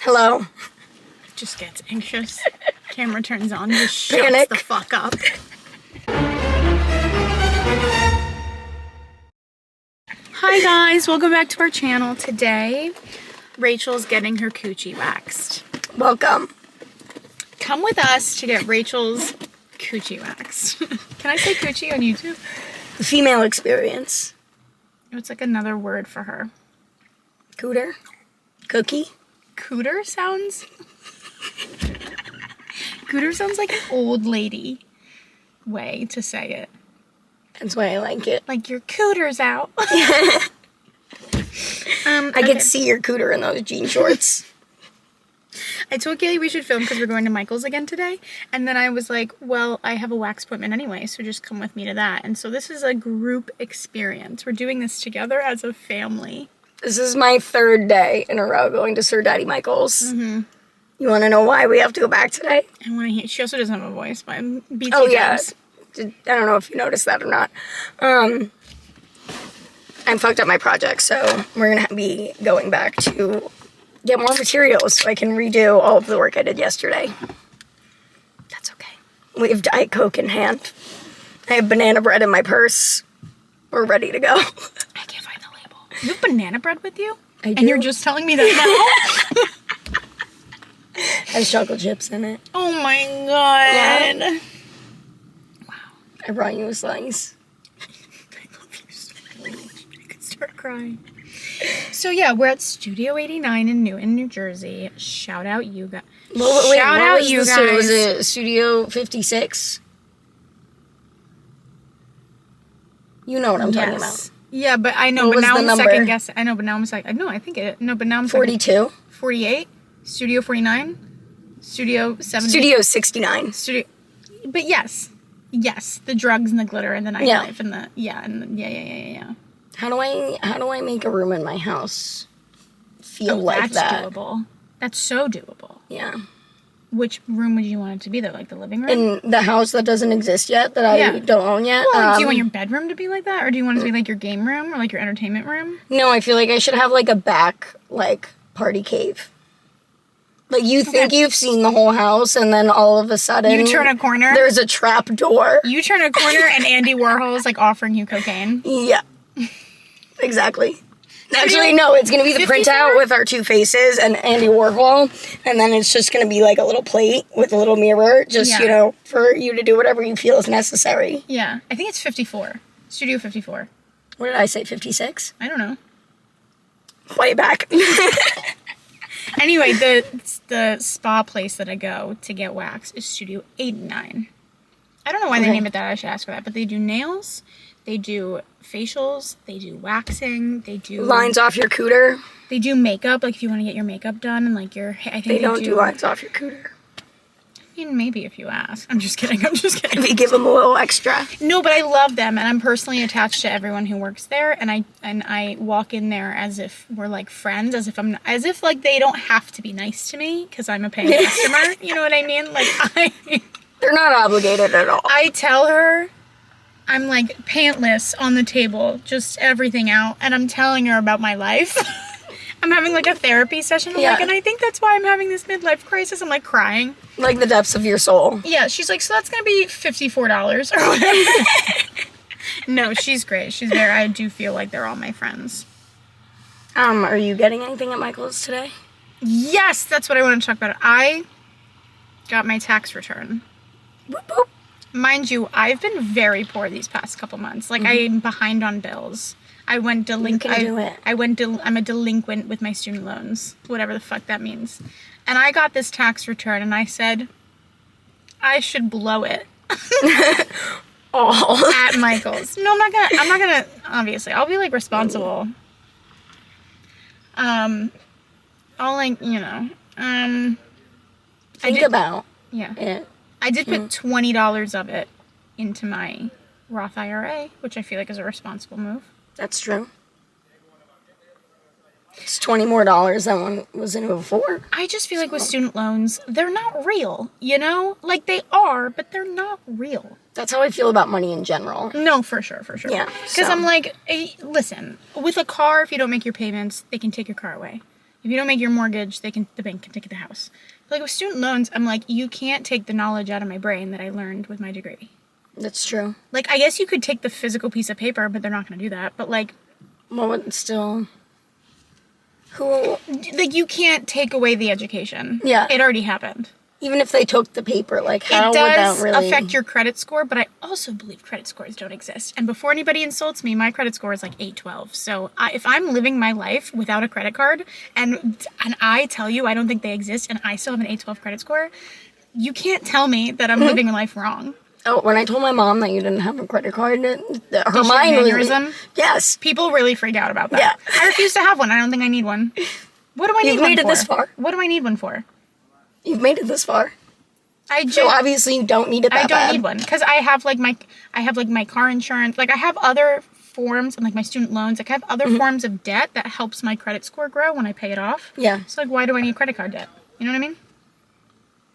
Hello. Just gets anxious. Camera turns on, just shuts Panic. the fuck up. Hi guys, welcome back to our channel. Today, Rachel's getting her coochie waxed. Welcome. Come with us to get Rachel's coochie waxed. Can I say coochie on YouTube? The female experience. It's like another word for her. Cooter. Cookie. Cooter sounds... Cooter sounds like an old lady way to say it. That's why I like it. Like your cooter's out. I could see your cooter in those jean shorts. I told Kaylee we should film because we're going to Michael's again today. And then I was like, well, I have a wax appointment anyway, so just come with me to that. And so this is a group experience. We're doing this together as a family. This is my third day in a row going to Sir Daddy Michael's. Mm-hmm. You want to know why we have to go back today? I want to hear. She also doesn't have a voice, but BT Oh, yeah. does. I don't know if you noticed that or not. I fucked up my project, so we're going to be going back to get more materials so I can redo all of the work I did yesterday. That's okay. We have Diet Coke in hand. I have banana bread in my purse. We're ready to go. I can't find the label. You have banana bread with you? I do. And you're just telling me that now? Has chocolate chips in it. Oh my god. Yeah. I brought you a slice. I love you so much. I could start crying. So yeah, we're at Studio 89 in Newton, New Jersey. Shout out you guys. Shout out you guys. Was it Studio 56? You know what I'm talking about. Yeah, but I know, What but was now the I'm number? second guessing. I know, but now I'm second. No, I think it. No, but now I'm 42? 48. Studio 49. Studio 70. Studio 69. But yes, the drugs and the glitter and the nightlife Yeah. and the yeah. How do I make a room in my house feel like that's that? doable. That's so doable. Yeah. Which room would you want it to be though? Like the living room? In the house that doesn't exist yet, that I don't own yet. Well, like, do you want your bedroom to be like that, or do you want it to be like your game room or like your entertainment room? No, I feel like I should have like a back party cave. Like you think you've seen the whole house, and then all of a sudden You turn a corner. There's a trap door. You turn a corner, and Andy Warhol is like offering you cocaine. Yeah. Exactly. Actually, no, it's going to be the 54? printout with our two faces and Andy Warhol, and then it's just going to be like a little plate with a little mirror, just, Yeah. for you to do whatever you feel is necessary. Yeah, I think it's 54. Studio 54. What did I say, 56? I don't know. Way back. Anyway, the spa place that I go to get waxed is Studio 89. I don't know why they name it that. I should ask for that. But they do nails, they do facials, they do waxing, they do Lines off your cooter. They do makeup, like if you want to get your makeup done and like your I think They don't do lines off your cooter. I mean, maybe if you ask. I'm just kidding. If you give them a little extra. No, but I love them, and I'm personally attached to everyone who works there, and I walk in there as if we're like friends, as if like they don't have to be nice to me because I'm a paying customer. You know what I mean? Like They're not obligated at all. I tell her I'm like pantless on the table, just everything out, and I'm telling her about my life. I'm having like a therapy session. I'm like, and I think that's why I'm having this midlife crisis. I'm like crying. Like the depths of your soul. Yeah, she's like, so that's gonna be $54 or whatever. No, she's great. She's there. I do feel like they're all my friends. Are you getting anything at Michael's today? Yes, that's what I want to talk about. I got my tax return. Boop, boop. Mind you, I've been very poor these past couple months. Like I'm behind on bills. I went delinquent. I'm a delinquent with my student loans, whatever the fuck that means. And I got this tax return, and I said, I should blow it. All At Michael's. No, I'm not gonna. Obviously, I'll be like responsible. I'll like think about it. I did put $20 of it into my Roth IRA, which I feel like is a responsible move. That's true. It's $20 more than one was in it before. I just feel like with student loans, they're not real, you know? Like they are, but they're not real. That's how I feel about money in general. No, for sure. Yeah. Because I'm like, listen, with a car, if you don't make your payments, they can take your car away. If you don't make your mortgage, the bank can take the house. But like with student loans, I'm like, you can't take the knowledge out of my brain that I learned with my degree. That's true. Like, I guess you could take the physical piece of paper, but they're not going to do that. But like, well, it's still, who? Like, you can't take away the education. Yeah. It already happened. Even if they took the paper, like, how would that really... It does affect your credit score, but I also believe credit scores don't exist. And before anybody insults me, my credit score is like 812. So if I'm living my life without a credit card, and I tell you I don't think they exist, and I still have an 812 credit score, you can't tell me that I'm living my life wrong. Oh, when I told my mom that you didn't have a credit card, her Did mind she have was... aneurysm? Yes. People really freak out about that. Yeah. I refuse to have one. I don't think I need one. What do I need You've one made for? it this far. What do I need one for? You've made it this far. So So obviously you don't need it that I don't bad. need one because I have like my car insurance. Like I have other forms and like my student loans. Like I have other forms of debt that helps my credit score grow when I pay it off. Yeah. So like, why do I need credit card debt? You know what I mean?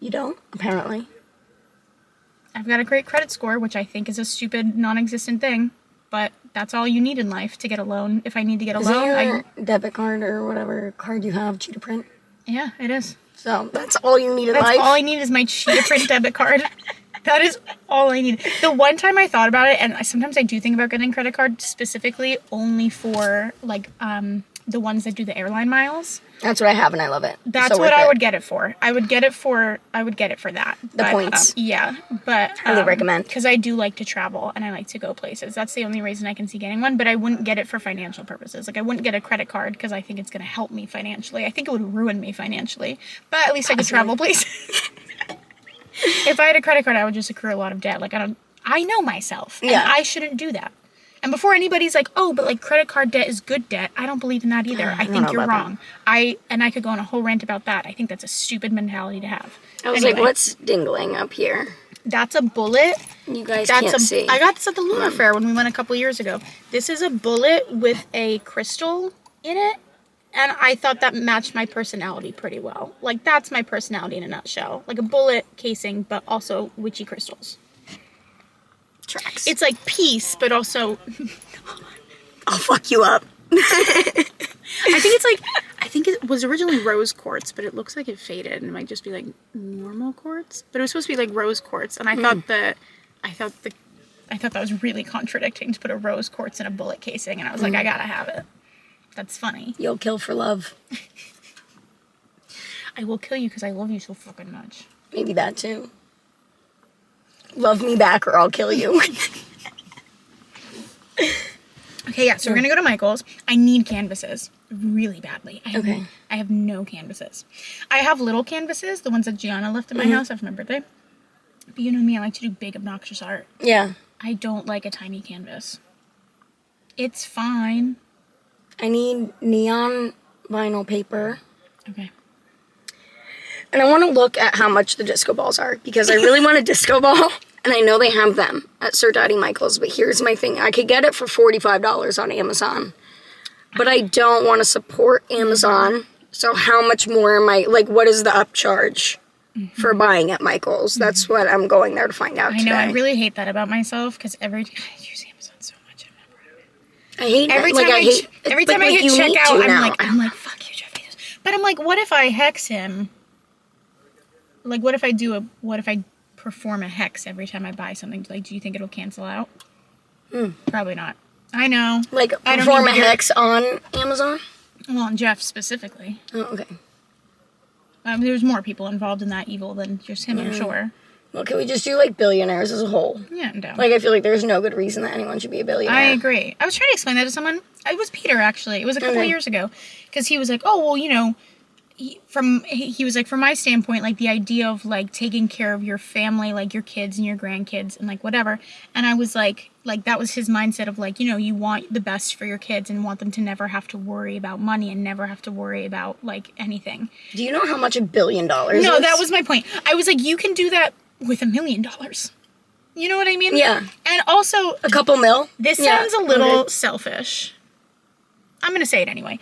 You don't, apparently. I've got a great credit score, which I think is a stupid, non-existent thing. But that's all you need in life to get a loan. If I need to get a loan, your debit card or whatever card you have cheetah print? Yeah, it is. So that's all you need in That's life? all I need is my cheetah print debit card. That is all I need. The one time I thought about it, and sometimes I do think about getting a credit card specifically only for like the ones that do the airline miles. That's what I have, and I love it. That's what I would get it for. I would get it for that. The points. Yeah, but Highly recommend. Because I do like to travel and I like to go places. That's the only reason I can see getting one. But I wouldn't get it for financial purposes. Like I wouldn't get a credit card because I think it's going to help me financially. I think it would ruin me financially. But at least I could travel places. If I had a credit card, I would just accrue a lot of debt. Like I know myself, and I shouldn't do that. And before anybody's like, oh, but like credit card debt is good debt, I don't believe in that either. I think you're wrong. I could go on a whole rant about that. I think that's a stupid mentality to have. I was like, what's dingling up here? That's a bullet. You guys can't see. I got this at the Lunar Fair when we went a couple years ago. This is a bullet with a crystal in it. And I thought that matched my personality pretty well. Like, that's my personality in a nutshell. Like a bullet casing, but also witchy crystals. Tracks. It's like peace, but also... I'll fuck you up. I think it was originally rose quartz, but it looks like it faded, and it might just be like normal quartz. But it was supposed to be like rose quartz, and I thought that was really contradicting to put a rose quartz in a bullet casing, and I was like, I gotta have it. That's funny. You'll kill for love. I will kill you because I love you so fucking much. Maybe that too. Love me back or I'll kill you. Okay, yeah, so we're gonna go to Michael's. I need canvases really badly. I have no canvases. I have little canvases, the ones that Gianna left at my house after my birthday. But you know me, I like to do big, obnoxious art. Yeah. I don't like a tiny canvas. It's fine. I need neon vinyl paper. Okay. And I want to look at how much the disco balls are because I really want a disco ball. And I know they have them at Sir Daddy Michael's. But here's my thing. I could get it for $45 on Amazon. But I don't want to support Amazon. So how much more am I... Like, what is the upcharge for buying at Michael's? That's what I'm going there to find out today. I know. I really hate that about myself because I use Amazon so much. I'm not proud of it. I hate every it. time Like, I hit checkout, I'm like, fuck you, Jeff Bezos. But I'm like, what if I hex him? Like, what if I perform a hex every time I buy something? Like, do you think it'll cancel out? Probably not. I know. Like, perform a hex on Amazon? Well, on Jeff specifically. Oh, okay. There's more people involved in that evil than just him, I'm sure. Well, can we just do, like, billionaires as a whole? Yeah, I'm down. Like, I feel like there's no good reason that anyone should be a billionaire. I agree. I was trying to explain that to someone. It was Peter, actually. It was a couple of years ago. Because he was like, oh, well, you know... He was like, from my standpoint, like the idea of like taking care of your family, like your kids and your grandkids and like whatever. And I was like that was his mindset of like, you know, you want the best for your kids and want them to never have to worry about money and never have to worry about like anything. Do you know how much $1 billion is? No, that was my point. I was like, you can do that with $1 million. You know what I mean? Yeah. And also... A couple mil? This sounds a little selfish. I'm going to say it anyway.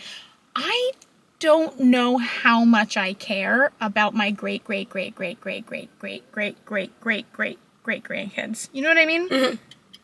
I don't know how much I care about my great great great great great great great great great great great great grandkids. You know what I mean?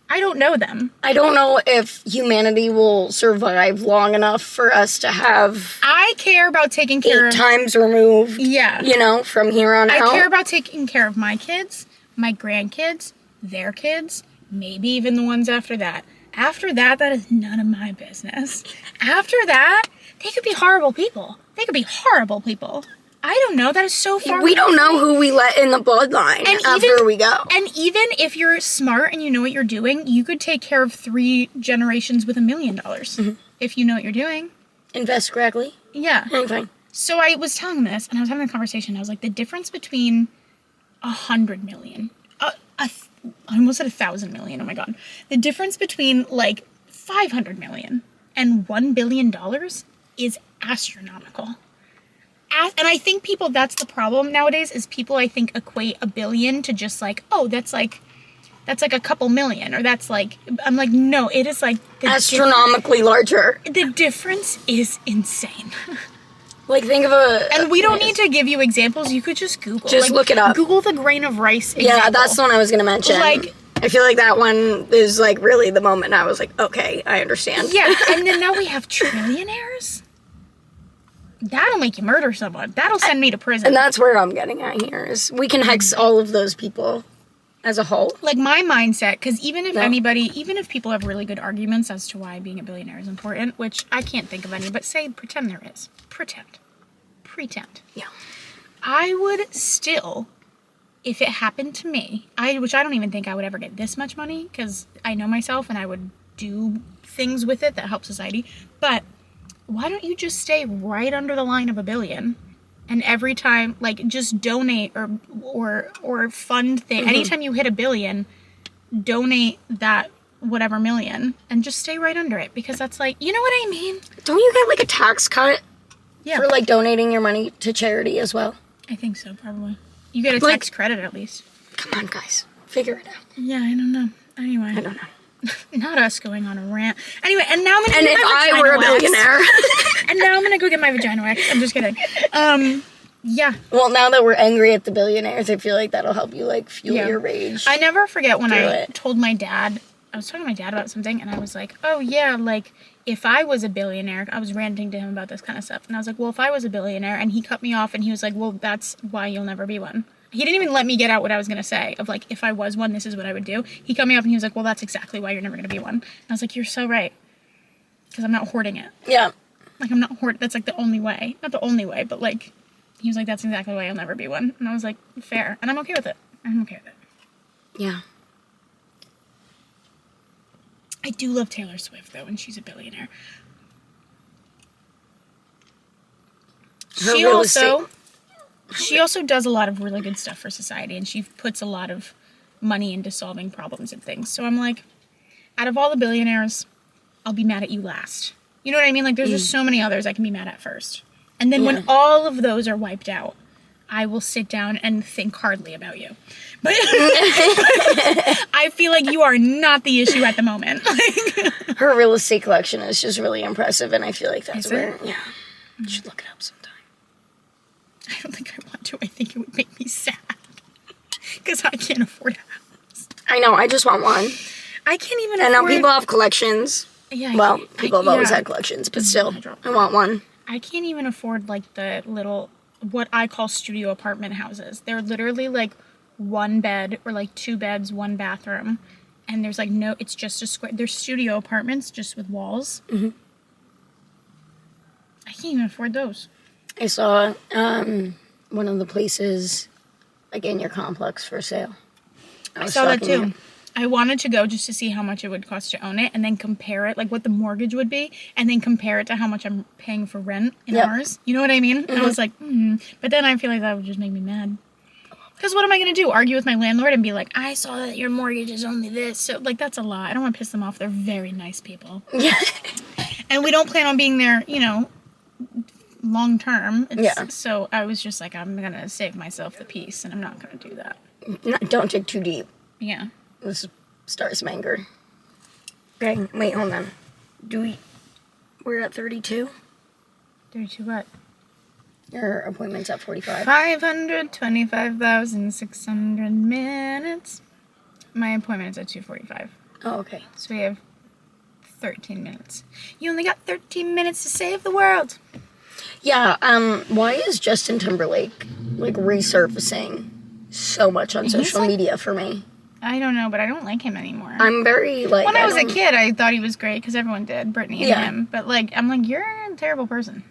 I don't know them. I don't know if humanity will survive long enough for us to have... I care about taking care of... 8 times removed. Yeah. You know, from here on out. I care about taking care of my kids, my grandkids, their kids, maybe even the ones after that. After that, that is none of my business. After that, they could be horrible people. They could be horrible people. I don't know. That is so far. We don't know who we let in the bloodline after we go. And even if you're smart and you know what you're doing, you could take care of 3 generations with $1 million. If you know what you're doing. Invest correctly. Yeah. Anything. So I was telling this, and I was having a conversation. I was like, the difference between 100 million, I almost said 1,000 million. Oh my God. The difference between like 500 million and $1 billion is astronomical. And I think people, that's the problem nowadays, is people, I think, equate $1 billion to just like, oh, that's like a couple million, or that's like, I'm like, no, it is like astronomically larger. The difference is insane. Like, think of a... And we don't need to give you examples. You could just Google. Just look it up. Google the grain of rice example. Yeah, that's the one I was going to mention. Like, I feel like that one is, like, really the moment I was like, okay, I understand. Yeah, and then now we have trillionaires? That'll make you murder someone. That'll send me to prison. And that's where I'm getting at here, is we can hex all of those people as a whole. Like, my mindset, because even if people have really good arguments as to why being a billionaire is important, which I can't think of any, but pretend there is. Pretend. Yeah. I would still, if it happened to me, which I don't even think I would ever get this much money, because I know myself and I would do things with it that help society, but why don't you just stay right under the line of $1 billion? And every time, like, just donate or fund things. Anytime you hit $1 billion, donate that whatever million and just stay right under it, because that's like, you know what I mean? Don't you get like a tax cut? Yeah. For like donating your money to charity as well? I think so, probably. You get a tax credit at least. Come on, guys. Figure it out. Yeah, I don't know. Anyway. I don't know. Not us going on a rant. Anyway, and now I'm gonna And if I were a billionaire. And now I'm gonna go get my vagina waxed. I'm just kidding. Yeah. Well, now that we're angry at the billionaires, I feel like that'll help you, like, fuel your rage. I never forget when I told my dad, I was talking to my dad about something, and I was like, oh, yeah, like, if I was a billionaire, I was ranting to him about this kind of stuff, and I was like, well, if I was a billionaire, and he cut me off, and he was like, well, that's why you'll never be one. He didn't even let me get out what I was going to say, of, like, if I was one, this is what I would do. He cut me off, and he was like, well, that's exactly why you're never going to be one. And I was like, you're so right. Because I'm not hoarding it. Yeah. Like, I'm not hoarding. That's, like, the only way. Not the only way, but, like, he was like, that's exactly why I'll never be one. And I was like, fair. And I'm okay with it. I'm okay with it. Yeah. I do love Taylor Swift, though, and she's a billionaire. She also does a lot of really good stuff for society, and she puts a lot of money into solving problems and things. So I'm like, out of all the billionaires, I'll be mad at you last. You know what I mean? Like, there's just so many others I can be mad at first. And then when all of those are wiped out, I will sit down and think hardly about you. But I feel like you are not the issue at the moment. Her real estate collection is just really impressive, and I feel like that's where, you should look it up sometime. I don't think I want to. I think it would make me sad. Because I can't afford a house. I know, I just want one. I can't even afford... And now people have collections. Yeah. Well, people have always had collections, but still, I want one. I can't even afford, like, the little, what I call studio apartment houses. They're literally, like, 1 bed, or, like, 2 beds, 1 bathroom. And there's, like, no, it's just a square. They're studio apartments, just with walls. I can't even afford those. I saw one of the places, like, in your complex for sale. I saw that, too. I wanted to go just to see how much it would cost to own it, and then compare it, like what the mortgage would be, and then compare it to how much I'm paying for rent in ours. You know what I mean? I was like, But then I feel like that would just make me mad. Because what am I going to do? Argue with my landlord and be like, I saw that your mortgage is only this. So, like, that's a lot. I don't want to piss them off. They're very nice people. Yeah. And we don't plan on being there, you know, long term. So I was just like, I'm going to save myself the peace, and I'm not going to do that. No, don't dig too deep. Yeah. Let's start some anger. Okay, wait, hold on. We're at 32? 32 what? Your appointment's at 45. 525,600 minutes. My appointment is at 2:45. Oh, okay. So we have 13 minutes. You only got 13 minutes to save the world. Yeah, why is Justin Timberlake, like, resurfacing so much on social media for me? I don't know, but I don't like him anymore. I'm very, like... When I was a kid, I thought he was great, because everyone did, Britney and him. But, like, I'm like, you're a terrible person.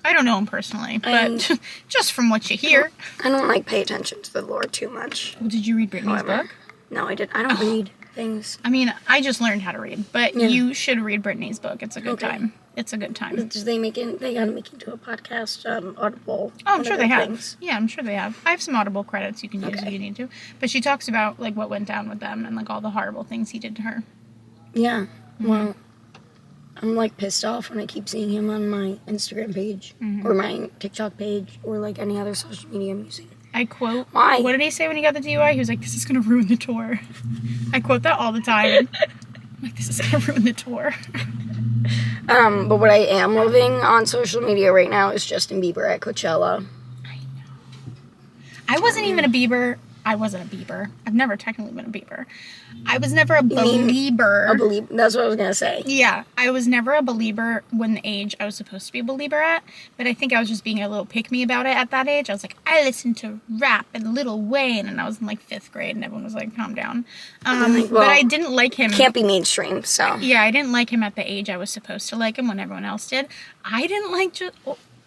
I don't know him personally, but just from what you hear. I don't, like, pay attention to the lore too much. Well, did you read Britney's book? No, I didn't. I don't read things. I mean, I just learned how to read, but you should read Britney's book. It's a good time. It's a good time. They gotta make it into a podcast, Audible. Oh, I'm sure they have. Things. Yeah, I'm sure they have. I have some Audible credits you can use if you need to. But she talks about, like, what went down with them and, like, all the horrible things he did to her. Yeah. Well, I'm, like, pissed off when I keep seeing him on my Instagram page or my TikTok page or, like, any other social media I'm using. I quote, why? What did he say when he got the DUI? He was like, this is going to ruin the tour. I quote that all the time. I'm like, this is going to ruin the tour. But what I am loving on social media right now is Justin Bieber at Coachella. I know. I wasn't even a Bieber. I wasn't a Bieber. I've never technically been a Bieber. I was never a belieber. That's what I was going to say. Yeah. I was never a belieber when the age I was supposed to be a belieber at. But I think I was just being a little pick-me about it at that age. I was like, I listened to rap and Lil Wayne. And I was in, like, 5th grade. And everyone was like, calm down. But I didn't like him. Can't be mainstream, so. Yeah, I didn't like him at the age I was supposed to like him when everyone else did. I didn't like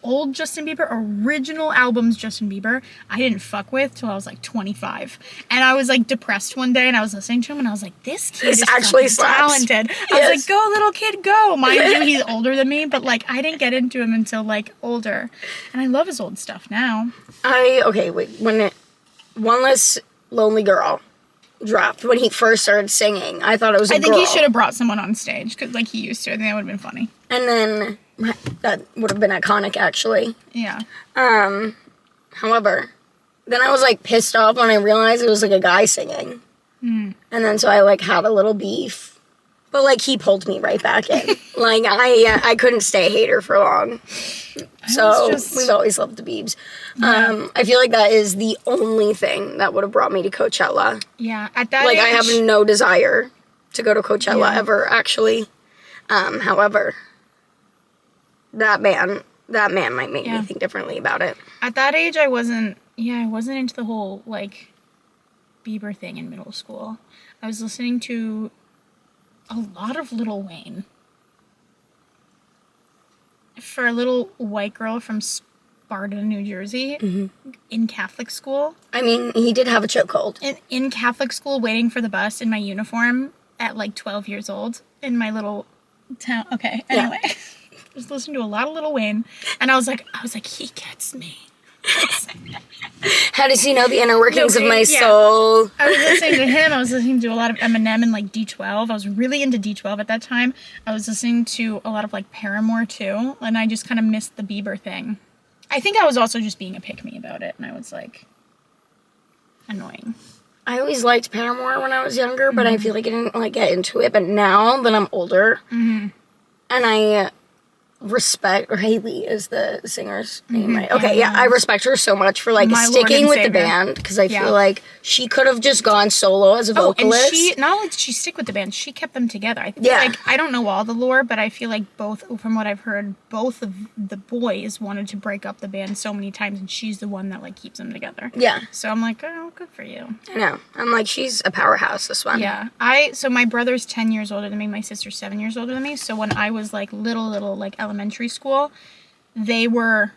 old Justin Bieber, original albums Justin Bieber, I didn't fuck with till I was like 25. And I was like depressed one day and I was listening to him and I was like, this kid is actually talented. Yes. I was like, go little kid, go. Mind you, he's older than me, but like I didn't get into him until like older. And I love his old stuff now. When One Less Lonely Girl dropped, when he first started singing, I thought it was a girl. I think he should have brought someone on stage, because like he used to. I think that would have been funny. And then that would have been iconic, actually. Yeah. However, then I was like pissed off when I realized it was like a guy singing. And then so I like had a little beef. But like he pulled me right back in. Like I couldn't stay a hater for long. So we've always loved the Biebs. Yeah. I feel like that is the only thing that would have brought me to Coachella. Yeah, at that age, I have no desire to go to Coachella ever, actually. However, that man might make me think differently about it. At that age, I wasn't into the whole, like, Bieber thing in middle school. I was listening to a lot of Lil Wayne. For a little white girl from Sparta, New Jersey, in Catholic school. I mean, he did have a chokehold. In Catholic school, waiting for the bus in my uniform at, like, 12 years old in my little town. Okay, anyway. Yeah. I was listening to a lot of Lil Wayne, and I was like, he gets me. How does he know the inner workings of my soul? I was listening to him. I was listening to a lot of Eminem and, like, D12. I was really into D12 at that time. I was listening to a lot of, like, Paramore, too, and I just kind of missed the Bieber thing. I think I was also just being a pick-me about it, and I was, like, annoying. I always liked Paramore when I was younger, but I feel like I didn't, like, get into it. But now that I'm older, and I respect, or Haley is the singer's name, right? Okay, I respect her so much for, like, sticking with the band, because I feel like she could have just gone solo as a vocalist. And she, not only did she stick with the band, she kept them together. I feel like, I don't know all the lore, but I feel like from what I've heard, both of the boys wanted to break up the band so many times, and she's the one that, like, keeps them together. Yeah. So I'm like, oh, good for you. I know. I'm like, she's a powerhouse, this one. Yeah. So my brother's 10 years older than me, my sister's 7 years older than me, so when I was, like, little, like, elementary school, they were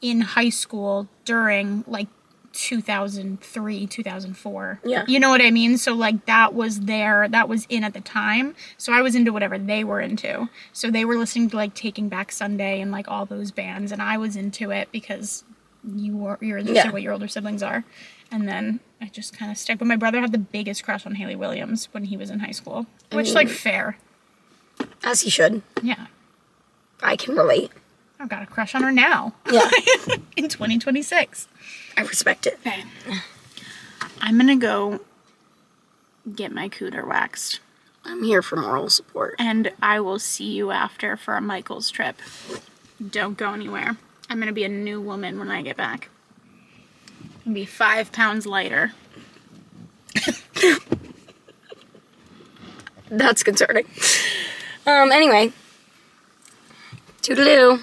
in high school during, like, 2003, 2004. Yeah. You know what I mean? So, like, that was in at the time. So I was into whatever they were into. So they were listening to, like, Taking Back Sunday and, like, all those bands, and I was into it because you're interested in what your older siblings are. And then I just kind of stuck. But my brother had the biggest crush on Haley Williams when he was in high school, which, like, fair. As he should. Yeah. I can relate. I've got a crush on her now. Yeah. In 2026. I respect it. Okay. I'm gonna go get my cooter waxed. I'm here for moral support. And I will see you after for a Michael's trip. Don't go anywhere. I'm gonna be a new woman when I get back. I'm gonna be 5 pounds lighter. That's concerning. Anyway. Toodaloo.